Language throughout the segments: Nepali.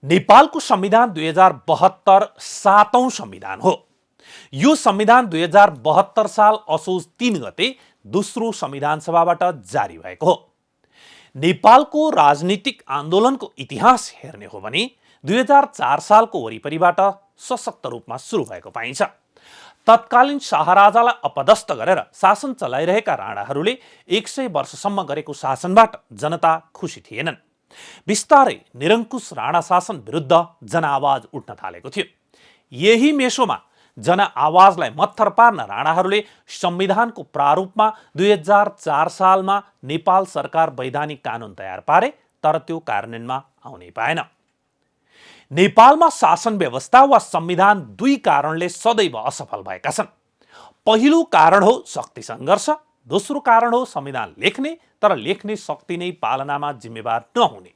नेपालको संविधान 2072 सातौं संविधान हो। यो संविधान 2072 साल असोज 3 गते दोस्रो संविधान सभाबाट जारी भएको हो। नेपालको राजनीतिक आन्दोलनको इतिहास हेर्ने हो भने 2004 सालको वरिपरिबाट सशक्त रूपमा सुरु भएको पाइन्छ। तत्कालीन शाहराजालाई अपदस्थ गरेर शासन चलाइरहेका राणाहरूले 100 वर्षसम्म गरेको शासनबाट जनता खुसी थिएनन्। बिस्तारै निरङ्कुश राणा शासन विरुद्ध जनआवाज उठ्न थालेको थियो। यही मेसोमा जनआवाजलाई मत्थर पार्न राणाहरूले संविधानको प्रारूपमा 2004 सालमा नेपाल सरकार वैधानिक कानुन तयार पारे, तर त्यो कार्यान्वयनमा आउनै पाएन। नेपालमा शासन व्यवस्था वा संविधान दुई कारणले सदैव असफल भएका छन्। पहिलो कारण हो शक्ति सङ्घर्ष, दोस्रो कारण हो संविधान लेख्ने तर लेख्ने शक्ति नै पालनामा जिम्मेवार नहुने।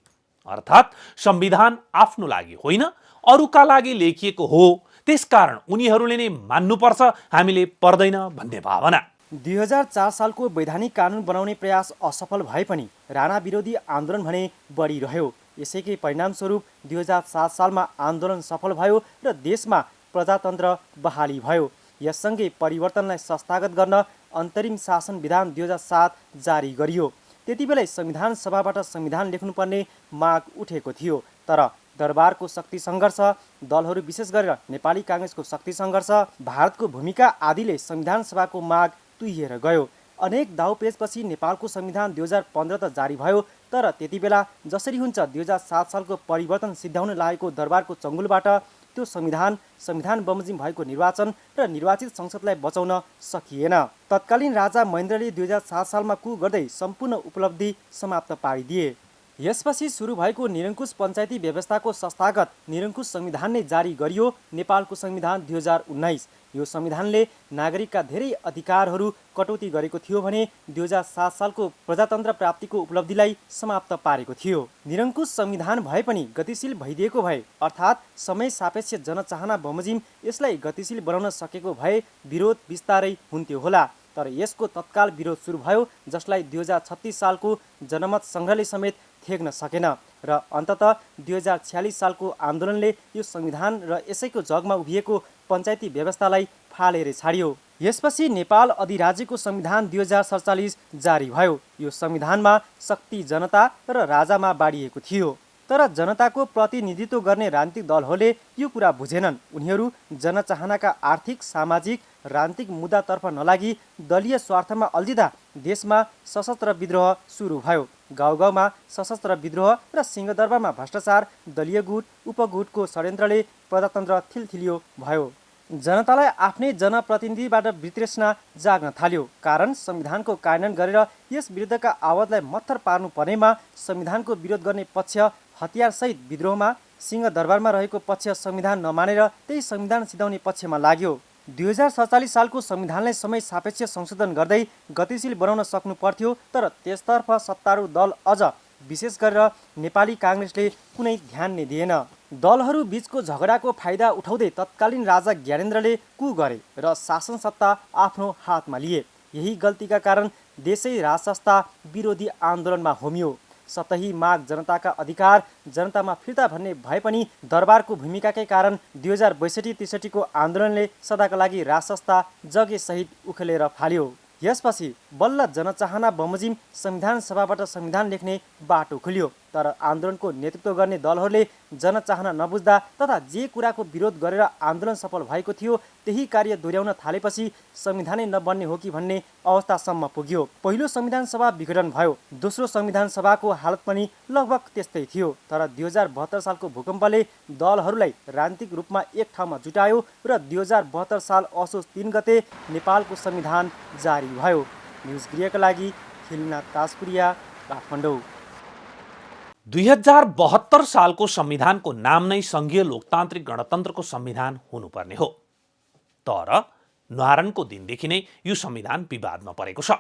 अर्थात् संविधान आफ्नो लागि होइन, अरूका लागि लेखिएको हो, त्यसकारण उनीहरूले नै मान्नुपर्छ, हामीले पर्दैन भन्ने भावना। 2004 सालको वैधानिक कानुन बनाउने प्रयास असफल भए पनि राणा विरोधी आन्दोलन भने बढिरह्यो। यसैकै परिणामस्वरूप 2007 सालमा आन्दोलन सफल भयो र देशमा प्रजातन्त्र बहाली भयो। यससँगै परिवर्तनलाई संस्थागत गर्न अन्तरिम शासन विधान 2007 जारी गरियो। त्यतिबेलै संविधान सभाबाट संविधान लेख्नुपर्ने माग उठेको थियो, तर दरबारको शक्ति सङ्घर्ष, दलहरू विशेष गरेर नेपाली काङ्ग्रेसको शक्ति सङ्घर्ष, भारतको भूमिका आदिले संविधान सभाको माग तुहिएर गयो। अनेक दाउपेचपछि नेपालको संविधान 2015 त जारी भयो, तर त्यतिबेला जसरी हुन्छ 2007 सालको परिवर्तन सिद्ध्याउन लागेको दरबारको चङ्गुलबाट त्यो संविधान बमोजिम भएको निर्वाचन र निर्वाचित संसदलाई बचाउन सकिएन। तत्कालीन राजा महेन्द्रले 2007 सालमा कु गर्दै सम्पूर्ण उपलब्धि समाप्त पारिदिए। यसपछि सुरु भएको निरङ्कुश पञ्चायती व्यवस्थाको संस्थागत निरङ्कुश संविधान नै जारी गरियो, नेपालको संविधान 2019। यो संविधानले नागरिकका धेरै अधिकारहरू कटौती गरेको थियो भने 2007 सालको प्रजातन्त्र प्राप्तिको उपलब्धिलाई समाप्त पारेको थियो। निरङ्कुश संविधान भए पनि गतिशील भइदिएको भए, अर्थात् समय सापेक्ष जनचाहना बमोजिम यसलाई गतिशील बनाउन सकेको भए विरोध बिस्तारै हुन्थ्यो होला। तर यसको तत्काल विरोध सुरु भयो, जसलाई 2036 सालको जनमत सङ्ग्रहले समेत थेग्न सकेन र अन्ततः 2046 सालको आन्दोलनले यो संविधान र यसैको जगमा उभिएको पञ्चायती व्यवस्थालाई फालेर छाड्यो। यसपछि नेपाल अधिराज्यको संविधान 2047 जारी भयो। यो संविधानमा शक्ति जनता र राजामा बाँडिएको थियो, तर जनताको प्रतिनिधित्व गर्ने राजनीतिक दलहरूले यो कुरा बुझेनन्। उनीहरू जनचाहनाका आर्थिक, सामाजिक, राजनीतिक मुद्दातर्फ नलागी दलीय स्वार्थमा अल्झिँदा देशमा सशस्त्र विद्रोह सुरु भयो। गाउँ गाउँमा सशस्त्र विद्रोह र सिंहदरबारमा भ्रष्टाचार, दलीय गुट, उपगुटको षड्यन्त्रले प्रजातन्त्र थिलथिलियो भयो। जनतालाई आफ्नै जनप्रतिनिधिबाट वितृष्णा जाग्न थाल्यो। कारण संविधानको कार्यान्वयन गरेर यस विरुद्धका आवाजलाई मत्थर पार्नु पर्नेमा संविधानको विरोध गर्ने पक्ष हतियारसहित विद्रोहमा, सिंहदरबारमा रहेको पक्ष संविधान नमानेर त्यही संविधान सिधाउने पक्षमा लाग्यो। 2047 सालको संविधानलाई समय सापेक्ष संशोधन गर्दै गतिशील बनाउन सक्नु पर्थ्यो, तर त्यसतर्फ सत्तारूढ दल अझ विशेष गरेर नेपाली काङ्ग्रेसले कुनै ध्यान नै दिएन। दलहरू बीचको झगडाको फाइदा उठाउँदै तत्कालीन राजा ज्ञानेन्द्रले कु गरे र शासन सत्ता आफ्नो हातमा लिए। यही गल्तीका कारण देशै राजसंस्था विरोधी आन्दोलनमा होमियो। सतही माग जनताका अधिकार जनतामा फिर्ता भन्ने भए पनि दरबारको भूमिकाकै कारण 2062-63 को आन्दोलनले सदाका लागि राजसंस्था जगेसहित उखेलेर फाल्यो। यसपछि बल्ल जनचाहना बमोजिम संविधान सभाबाट संविधान लेख्ने बाटो खुल्यो, तर आन्दोलनको नेतृत्व गर्ने दलहरूले जनचाहना नबुझ्दा तथा जे कुराको विरोध गरेर आन्दोलन सफल भएको थियो त्यही कार्य दोहोऱ्याउन थालेपछि संविधानै नबन्ने हो कि भन्ने अवस्थासम्म पुग्यो। पहिलो संविधान सभा विघटन भयो, दोस्रो संविधान सभाको हालत पनि लगभग त्यस्तै थियो। तर 2072 सालको भूकम्पले दलहरूलाई राजनीतिक रूपमा एक ठाउँमा जुटायो र 2072 साल असोज 3 गते नेपालको संविधान जारी भयो। न्युज गृहका लागि खिलनाथ ताजपुरिया, काठमाडौँ। 2072 सालको संविधानको नाम नै सङ्घीय लोकतान्त्रिक गणतन्त्रको संविधान हुनुपर्ने हो, तर न्वारानको दिनदेखि नै यो संविधान विवादमा परेको छ।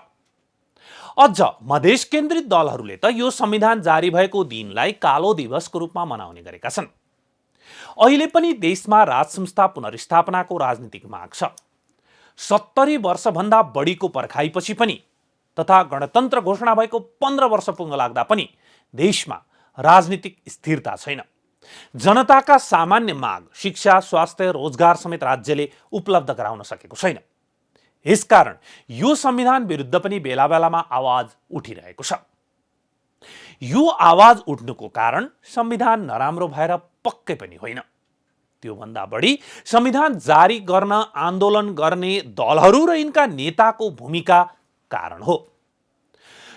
अझ मधेस केन्द्रित दलहरूले त यो संविधान जारी भएको दिनलाई कालो दिवसको रूपमा मनाउने गरेका छन्। अहिले पनि देशमा राज संस्था पुनर्स्थापनाको राजनीतिक माग छ। 70 वर्षभन्दा बढीको पर्खाइपछि पनि तथा गणतन्त्र घोषणा भएको 15 वर्ष पुग्न लाग्दा पनि देशमा राजनीतिक स्थिरता छैन। जनताका सामान्य माग, शिक्षा, स्वास्थ्य, रोजगार समेत राज्यले उपलब्ध गराउन सकेको छैन। यसकारण यो संविधान विरुद्ध पनि बेला बेलामा आवाज उठिरहेको छ। यो आवाज उठ्नुको कारण संविधान नराम्रो भएर पक्कै पनि होइन। त्योभन्दा बढी संविधान जारी गर्न आन्दोलन गर्ने दलहरू र यिनका नेताको भूमिका कारण हो।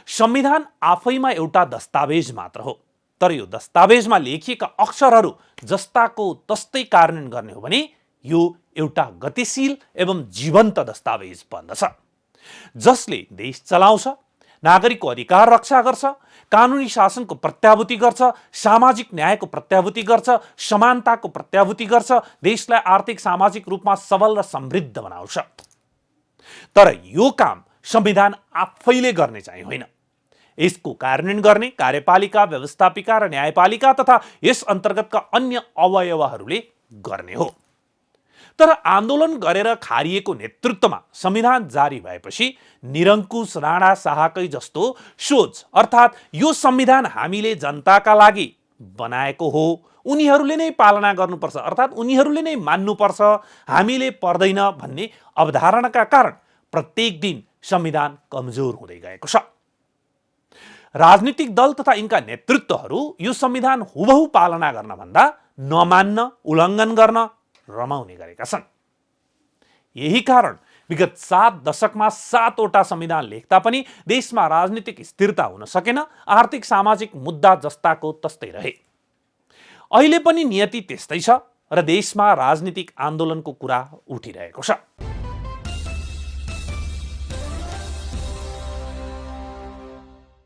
संविधान आफैमा एउटा दस्तावेज मात्र हो, तर यो दस्तावेजमा लेखिएका अक्षरहरू जस्ताको तस्तै कार्यान्वयन गर्ने हो भने यो एउटा गतिशील एवं जीवन्त दस्तावेज बन्दछ, जसले देश चलाउँछ, नागरिकको अधिकार रक्षा गर्छ, कानुनी शासनको प्रत्याभूति गर्छ, सामाजिक न्यायको प्रत्याभूति गर्छ, समानताको प्रत्याभूति गर्छ, देशलाई आर्थिक सामाजिक रूपमा सबल र समृद्ध बनाउँछ। तर यो काम संविधान आफैले गर्ने चाहिँ होइन। यसको कार्यान्वयन गर्ने कार्यपालिका, व्यवस्थापिका र न्यायपालिका तथा यस अन्तर्गतका अन्य अवयवहरूले गर्ने हो। तर आन्दोलन गरेर खारिएको नेतृत्वमा संविधान जारी भएपछि निरङ्कुश राणा शाहकै जस्तो सोच, अर्थात् यो संविधान हामीले जनताका लागि बनाएको हो, उनीहरूले नै पालना गर्नुपर्छ, अर्थात् उनीहरूले नै मान्नुपर्छ, हामीले पर्दैन भन्ने अवधारणाका कारण प्रत्येक दिन संविधान कमजोर हुँदै गएको छ। राजनीतिक दल तथा यिनका नेतृत्वहरू यो संविधान हुबहु पालना गर्न भन्दा नमान्न, उल्लङ्घन गर्न रमाउने गरेका छन्। यही कारण विगत 7 दशकमा 7 वटा संविधान लेख्दा पनि देशमा राजनीतिक स्थिरता हुन सकेन, आर्थिक सामाजिक मुद्दा जस्ताको तस्तै रहे। अहिले पनि नियति त्यस्तै छ र देशमा राजनीतिक आन्दोलनको कुरा उठिरहेको छ।